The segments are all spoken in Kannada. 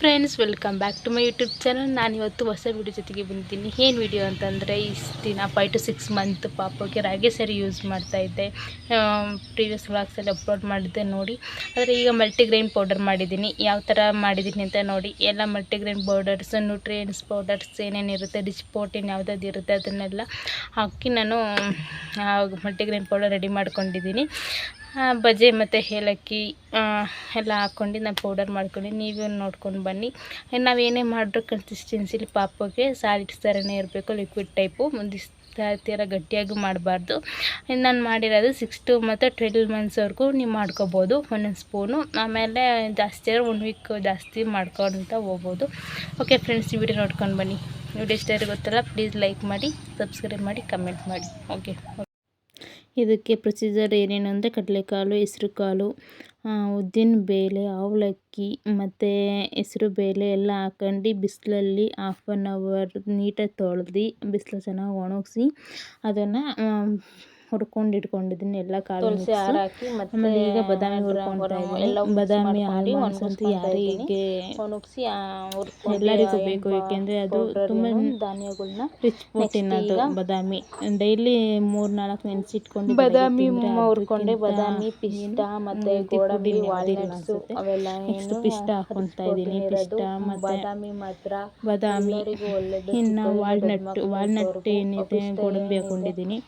Friends, welcome back to my YouTube channel. ನಾನು ಇವತ್ತು ಹೊಸ ವಿಡಿಯೋ ಜೊತೆಗೆ ಬಂದಿದ್ದೀನಿ. ಏನು ವಿಡಿಯೋ ಅಂತಂದರೆ, ಇಷ್ಟು ದಿನ 5 to 6 ಮಂತ್ ಪಾಪಗೆ ರಾಗಿ ಸರಿ ಯೂಸ್ ಮಾಡ್ತಾಯಿದ್ದೆ. ಪ್ರೀವಿಯಸ್ ವ್ಲಾಗ್ಸಲ್ಲಿ ಅಪ್ಲೋಡ್ ಮಾಡಿದ್ದೆ ನೋಡಿ. ಆದರೆ ಈಗ ಮಲ್ಟಿಗ್ರೈನ್ ಪೌಡರ್ ಮಾಡಿದ್ದೀನಿ. ಯಾವ ಥರ ಮಾಡಿದ್ದೀನಿ ಅಂತ ನೋಡಿ. ಎಲ್ಲ ಮಲ್ಟಿಗ್ರೈನ್ ಪೌಡರ್ಸ್, ನ್ಯೂಟ್ರಿಯೆಂಟ್ಸ್ ಪೌಡರ್ಸ್ ಏನೇನಿರುತ್ತೆ, ರಿಚ್ ಪ್ರೋಟೀನ್ ಯಾವುದಾದ್ರು ಇರುತ್ತೆ ಅದನ್ನೆಲ್ಲ ಹಾಕಿ ನಾನು ಮಲ್ಟಿಗ್ರೈನ್ ಪೌಡರ್ ರೆಡಿ ಮಾಡ್ಕೊಂಡಿದ್ದೀನಿ. ಬಜೆ ಮತ್ತು ಏಲಕ್ಕಿ ಎಲ್ಲ ಹಾಕ್ಕೊಂಡು ನಾನು ಪೌಡರ್ ಮಾಡ್ಕೊಂಡು ನೀವು ನೋಡ್ಕೊಂಡು ಬನ್ನಿ. ನಾವೇನೇ ಮಾಡಿದ್ರು ಕನ್ಸಿಸ್ಟೆನ್ಸಿಲಿ ಪಾಪಗೆ ಸಾಲಿಡ್ಸ್ ಥರನೇ ಇರಬೇಕು, ಲಿಕ್ವಿಡ್ ಟೈಪು. ತೀರ ಗಟ್ಟಿಯಾಗಿ ಮಾಡಬಾರ್ದು. ನಾನು ಮಾಡಿರೋದು 6 to 12 ಮಂತ್ಸ್ವರೆಗೂ ನೀವು ಮಾಡ್ಕೋಬೋದು, ಒಂದೊಂದು ಸ್ಪೂನು. ಆಮೇಲೆ ಜಾಸ್ತಿ ಆದರೆ 1 ವೀಕ್ ಜಾಸ್ತಿ ಮಾಡ್ಕೊಳ್ತಾ ಹೋಗ್ಬೋದು. ಓಕೆ ಫ್ರೆಂಡ್ಸ್, ಈ ವಿಡಿಯೋ ನೋಡ್ಕೊಂಡು ಬನ್ನಿ. ವಿಡಿಯೋ ಇಷ್ಟ ಗೊತ್ತಲ್ಲ, ಪ್ಲೀಸ್ ಲೈಕ್ ಮಾಡಿ, ಸಬ್ಸ್ಕ್ರೈಬ್ ಮಾಡಿ, ಕಮೆಂಟ್ ಮಾಡಿ. ಓಕೆ, ಇದಕ್ಕೆ ಪ್ರೊಸೀಜರ್ ಏನೇನು ಅಂದರೆ, ಕಡಲೆಕಾಳು, ಹೆಸ್ರುಕಾಳು, ಉದ್ದಿನ ಬೇಳೆ, ಅವಲಕ್ಕಿ ಮತ್ತು ಹೆಸ್ರು ಬೇಳೆ ಎಲ್ಲ ಹಾಕೊಂಡು ಬಿಸಿಲಲ್ಲಿ 1/2 hour ನೀಟಾಗಿ ತೊಳೆದು ಬಿಸಿಲು ಚೆನ್ನಾಗಿ ಒಣಗಿಸಿ ಅದನ್ನು ಹುರ್ಕೊಂಡು ಇಟ್ಕೊಂಡಿದ್ದೀನಿ. ಎಲ್ಲ ಕಾಳು ಹಾಕಿ. ಆಮೇಲೆ ಈಗ ಬಾದಾಮಿ ಹುರ್ಕೊಳ್ತಾ ಇದ್ದೀನಿ. ಬಾದಾಮಿ ಆಲ್ಮಂಡ್ಸ್ ಅಂತ ಯಾರಿಗೆ ಒಣಗಿಸಿ ಎಲ್ಲರಿಗೂ ಬೇಕು, ಏಕೆಂದರೆ ಅದು ತುಂಬ ಧಾನ್ಯಗಳನ್ನ ರಿಚ್ ಪ್ರೋಟೀನ್. ಅದು ಬಾದಾಮಿ ಡೈಲಿ 3-4 ನೆನೆಸಿಟ್ಕೊಂಡು ಬಾದಾಮಿ ಹುರ್ಕೊಂಡೆ. ಬಾದಾಮಿ, ಪಿಸ್ತಾ ಮತ್ತು ಗೋಡಂಬಿ, ವಾಲ್ನಟ್ಸು ಅವೆಲ್ಲ. ನೆಕ್ಸ್ಟ್ ಪಿಸ್ತಾ ಹಾಕ್ಕೊಳ್ತಾ ಇದ್ದೀನಿ. ಪಿಸ್ತಾ ಮತ್ತು ಬಾದಾಮಿ, ಇನ್ನು ವಾಲ್ನಟ್ ಏನಿದೆ ಗೋಡಂಬಿ ಹಾಕ್ಕೊಂಡಿದ್ದೀನಿ.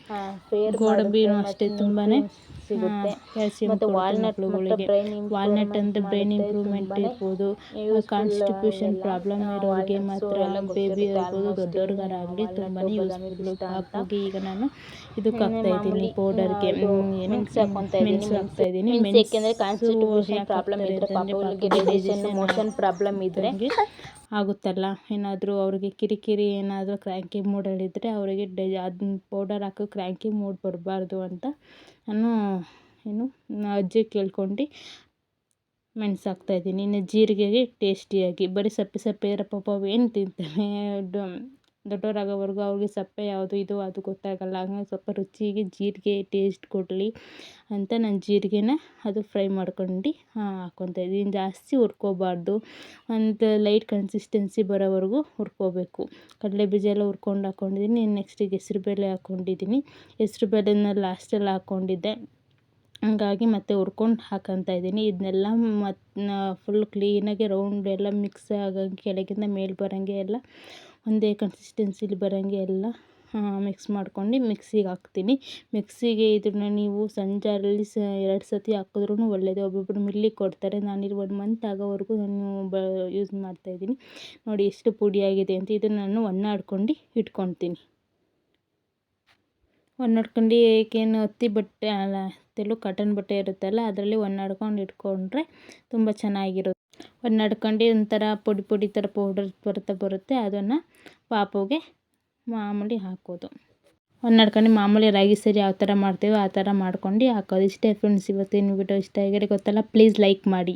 ಗೋಡಂಬಿನೂ ಅಷ್ಟೇ ತುಂಬಾ ಸಿಗುತ್ತೆ. ಕ್ಯಾಲ್ಸಿಯಂ ಮಕ್ಕಳುಗಳಿಗೆ. ವಾಲ್ನಟ್ ಅಂದರೆ ಬ್ರೈನ್ ಇಂಪ್ರೂವ್ಮೆಂಟ್ ಇರ್ಬೋದು, ಕಾನ್ಸ್ಟಿಪೇಷನ್ ಪ್ರಾಬ್ಲಮ್ ಇರೋರಿಗೆ ಮಾತ್ರ, ಬೇಬಿ ಇರ್ಬೋದು, ದೊಡ್ಡವ್ರಿಗಾರಾಗಲಿ ತುಂಬಾ ಯೂಸ್ಫುಲ್ಲು. ಹಾಗಾಗಿ ಈಗ ನಾನು ಇದಕ್ಕೆ ಹಾಕ್ತಾಯಿದ್ದೀನಿ ಪೌಡರ್ಗೆ ಮೆಣಸು ಹಾಕ್ತಾಯಿದ್ದೀನಿ. ಮೆಣಸು ಕಾನ್ಸ್ಟಿಪೇಷನ್ ಪ್ರಾಬ್ಲಮ್ ಇದ್ದರೆ, ಪಾಪಗಳಿಗೆ ಡೈಜೆಷನ್ ಮೋಷನ್ ಪ್ರಾಬ್ಲಮ್ ಇದ್ದರೆ ಆಗುತ್ತಲ್ಲ, ಏನಾದರೂ ಅವ್ರಿಗೆ ಕಿರಿಕಿರಿ ಏನಾದರೂ ಕ್ರ್ಯಾಂಕಿ ಮೂಡಲ್ಲಿದ್ದರೆ ಅವರಿಗೆ ಅದನ್ನ ಪೌಡರ್ ಹಾಕೋ ಕ್ರ್ಯಾಂಕಿ ಮೂಡ್ ಬರಬಾರ್ದು ಅಂತ ನಾನು ಅಜ್ಜಿ ಕೇಳ್ಕೊಂಡು ಮೆಣಸು ಹಾಕ್ತಾಯಿದ್ದೀನಿ. ಇನ್ನು ಜೀರಿಗೆಗೆ ಟೇಸ್ಟಿಯಾಗಿ, ಬರೀ ಸಪ್ಪೆ ಇರೋ ಪಾಪ ಏನು ತಿಂತಾರೆ, ದೊಡ್ಡವರಾಗೋವರೆಗೂ ಅವ್ರಿಗೆ ಸಪ್ಪೆ ಯಾವುದು ಇದು ಅದು ಗೊತ್ತಾಗಲ್ಲ. ಹಂಗಾಗಿ ಸ್ವಲ್ಪ ರುಚಿಗೆ ಜೀರಿಗೆ ಟೇಸ್ಟ್ ಕೊಡಲಿ ಅಂತ ನಾನು ಜೀರಿಗೆನ ಅದು ಫ್ರೈ ಮಾಡ್ಕೊಂಡು ಹಾಕ್ಕೊತಾ ಇದ್ದೀನಿ. ಜಾಸ್ತಿ ಹುರ್ಕೋಬಾರ್ದು, ಒಂದು ಲೈಟ್ ಕನ್ಸಿಸ್ಟೆನ್ಸಿ ಬರೋವರೆಗೂ ಹುರ್ಕೋಬೇಕು. ಕಡಲೆ ಬೀಜ ಎಲ್ಲ ಹುರ್ಕೊಂಡು ಹಾಕ್ಕೊಂಡಿದ್ದೀನಿ. ನೆಕ್ಸ್ಟಿಗೆ ಹೆಸ್ರುಬೇಳೆ ಹಾಕ್ಕೊಂಡಿದ್ದೀನಿ. ಹೆಸ್ರುಬೇಳೆನ ಲಾಸ್ಟಲ್ಲಿ ಹಾಕ್ಕೊಂಡಿದ್ದೆ, ಹಂಗಾಗಿ ಮತ್ತೆ ಹುರ್ಕೊಂಡು ಹಾಕ್ಕೊತಾ ಇದ್ದೀನಿ. ಇದನ್ನೆಲ್ಲ ಫುಲ್ ಕ್ಲೀನಾಗಿ ರೌಂಡ್ ಎಲ್ಲ ಮಿಕ್ಸ್ ಆಗೋಂಗೆ, ಕೆಳಗಿಂದ ಮೇಲೆ ಬರೋಂಗೆ ಎಲ್ಲ ಒಂದೇ ಕನ್ಸಿಸ್ಟೆನ್ಸಿಲಿ ಬರೋಂಗೆ ಎಲ್ಲ ಮಿಕ್ಸ್ ಮಾಡ್ಕೊಂಡು ಮಿಕ್ಸಿಗೆ ಹಾಕ್ತೀನಿ. ಮಿಕ್ಸಿಗೆ ಇದನ್ನು ನೀವು ಸಣ್ಣ ಜಾರಲ್ಲಿ 2 ಸತಿ ಹಾಕಿದ್ರೂ ಒಳ್ಳೆಯದು. ಒಬ್ಬೊಬ್ಬರು ಮಿಲ್ಲಿಗೆ ಕೊಡ್ತಾರೆ. ನಾನಿಲ್ಲಿ 1 ಮಂತ್ ಆಗೋವರೆಗೂ ನಾನು ಯೂಸ್ ಮಾಡ್ತಾಯಿದ್ದೀನಿ. ನೋಡಿ ಎಷ್ಟು ಪುಡಿಯಾಗಿದೆ ಅಂತ. ಇದನ್ನು ನಾನು ಒಣಾಡ್ಕೊಂಡು ಇಟ್ಕೊತೀನಿ. ಒಣಾಡ್ಕೊಂಡು ಏಕೇನು ಹತ್ತಿ ಬಟ್ಟೆ ಅಲ್ಲ, ಕಾಟನ್ ಬಟ್ಟೆ ಇರುತ್ತಲ್ಲ ಅದರಲ್ಲಿ ಒಣಾಡ್ಕೊಂಡು ಇಟ್ಕೊಂಡ್ರೆ ತುಂಬ ಚೆನ್ನಾಗಿರುತ್ತೆ. ಒಣಾಡ್ಕೊಂಡು ಒಂಥರ ಪುಡಿ ಥರ ಪೌಡರ್ ಬರುತ್ತೆ, ಅದನ್ನು ಪಾಪುಗೆ ಮಾಮೂಲಿ ಹಾಕೋದು. ಒಣಾಡ್ಕೊಂಡು ಮಾಮೂಲಿ ರಾಗಿ ಸರಿ ಯಾವ ಥರ ಮಾಡ್ತೀವೋ ಆ ಥರ ಮಾಡ್ಕೊಂಡು ಹಾಕೋದು. ಇಷ್ಟೇ ಫ್ರೆಂಡ್ಸ್, ಇವತ್ತಿನ ವಿಡಿಯೋ ಇಷ್ಟ ಆಗಿದ್ರೆ ಗೊತ್ತಲ್ಲ, ಪ್ಲೀಸ್ ಲೈಕ್ ಮಾಡಿ.